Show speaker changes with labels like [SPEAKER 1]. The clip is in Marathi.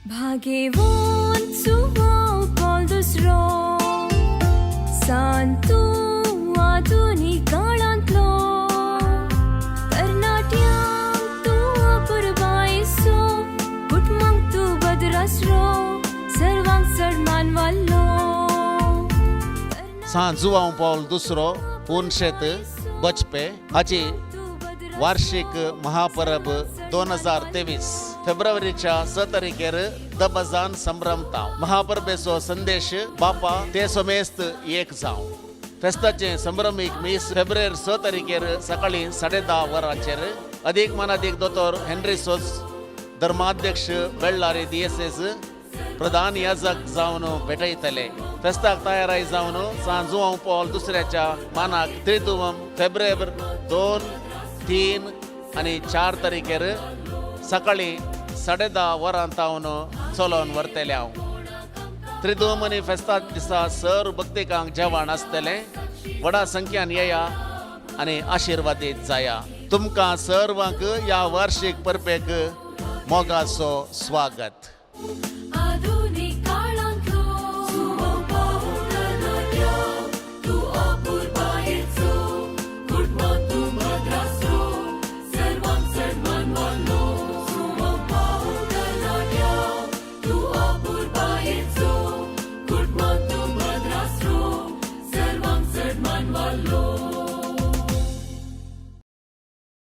[SPEAKER 1] भाग्यवान सुहाव कॉल दुसरो सांतू आधुनिक काळांतलो तरणाट्यांक तूं अपुरबायसो कुटुंबांक तूं बदरसरो सर्वांक चड मान वाल्लो
[SPEAKER 2] सांजुवांव पावल दुसरो पुनशेत बजपे हाची वार्षिक महापरब 2023 फेब्रुवारीच्या 6 तारखेर दबजान संभ्रमता महापरबेचो संदेश बापा ते सोमेस्त एक जावं फेस्ताचे संभ्रमीक 20 फेब्रुवारी 6 तारखेर सकाळी 10:30 वरांचेर अधिक मनाधिक दोतोर हेनरी सोज धर्माध्यक्ष बेळ्ळारी DSS प्रधान याजक जावन भेटयतले फेस्ताक तयाराय जावन सांजुवांव पावल दुसऱ्याच्या मानाक त्रिदुवम फेब्रुवारी 2, 3 आनी 4 तारखेर सकाळी 10:30 वरां तावन चलोवन व्हरतले हांव त्रिदुवम आनी फेस्ता दिसा सर्व भक्तिकांक जेवण आसतलें व्हडा संख्यान येया आनी आशिर्वादीत जाया तुमकां सर्वांक ह्या वार्षिक परबेक मोगाचो स्वागत.